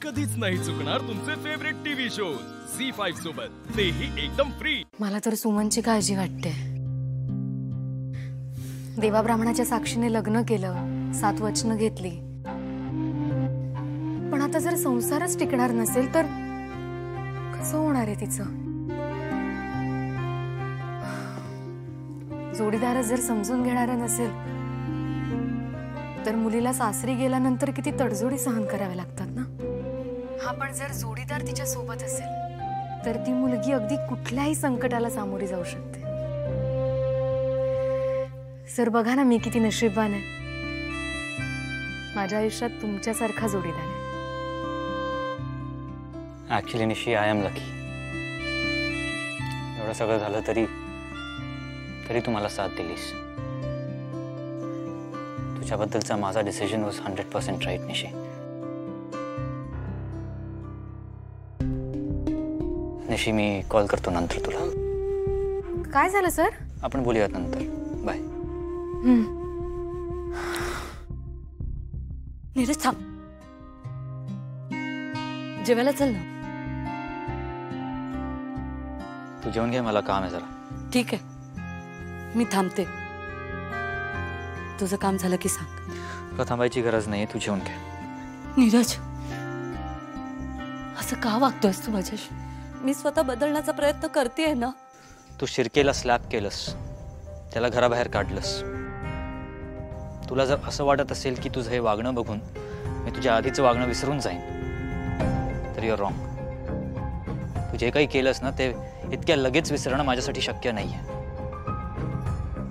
कधीच नाही चुकणार तुमचे फेवरेट टीव्ही शो झी5 सोबत, तेही एकदम फ्री। मला तर सुमनची काळजी वाटते। देवा ब्राह्मणाच्या साक्षीने लग्न केलं, 7 वचनं घेतली, पण आता जर संसारच टिकणार नसेल तर कसं होणार आहे तिचं? जोडीदार जर समजून घेणारा नसेल तर मुलीला सासरी गेल्यानंतर किती तडजोडी सहन कराव्या लागतात ना। हा, पण जर जोडीदार तिच्या सोबत असेल तर ती मुलगी अगदी कुठल्याही संकटाला सामोरी जाऊ शकते। सर बघा ना, मी किती नशीबवान आहे, माझ्या आयुष्यात तुमच्यासारखा जोडीदार आहे। ऍक्च्युअली निशी, आय एम लकी। एवढं सगळं झालं तरी तू मला साथ दिलीस। तुझ्याबद्दलचा माझा डिसिजन वॉज 100% राईट निशी। निशी, मी कॉल करतो नंतर तुला। काय झालं सर? आपण बोलूयात नंतर, बाय। नीरज थांब, जेवायला चल ना। तू जेवण घे, मला काम आहे जरा। ठीक आहे, मी थांबते। तुझं काम झालं की सांग। तुला थांबायची गरज नाही, तू जेवण घे। नीरज, असं का वागतोयस तू माझ्याशी? मी स्वतः बदलण्याचा प्रयत्न करतेय ना। तू शिरकेला स्लॅप केलंस, त्याला घराबाहेर काढलंस। तुला जर असं वाटत असेल की तुझं हे वागणं बघून मी तुझ्या आधीचं वागणं विसरून जाईन तर यू आर रॉंग। तू जे काही केलंस ना ते इतक्या लगेच विसरणं माझ्यासाठी शक्य नाहीये।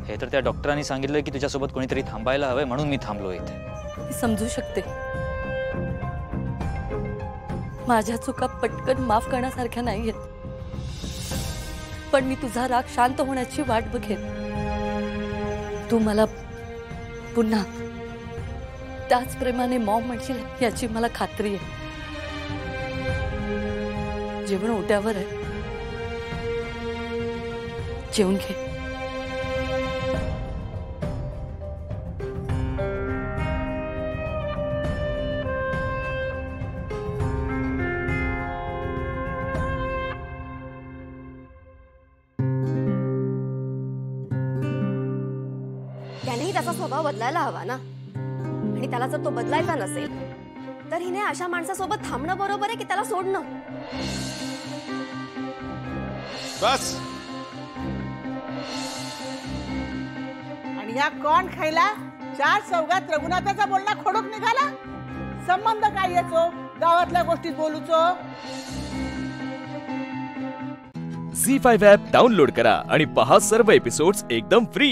हे तर त्या डॉक्टरांनी सांगितलं की तुझ्यासोबत कोणीतरी थांबायला हवंय, म्हणून मी थांबलो इथे। मी समजू शकते, माझ्या चुका पटकन माफ करण्यासारख्या नाहीयेत, पण मी तुझा राग शांत होण्याची वाट बघेन। तू मला पुन्हा त्याच प्रेमाने मॉम म्हणशील याची मला खात्री आहे। जेवण ओट्यावर आहे, जेवून घे। त्यानेही त्याचा स्वभाव बदलायला हवा ना, आणि त्याला जर तो बदलायचा नसेल तर हिने अशा माणसासोबत थांबणं बरोबर आहे की त्याला सोडणं? बस। आणि या कोण खायला 4 चौघात रघुनाथाचा बोलणा खोडूक निघाला? संबंध काय याचो? गावातल्या गोष्टीत बोलूचो? झी5 ॲप डाउनलोड करा आणि पहा सर्व एपिसोड्स एकदम फ्री।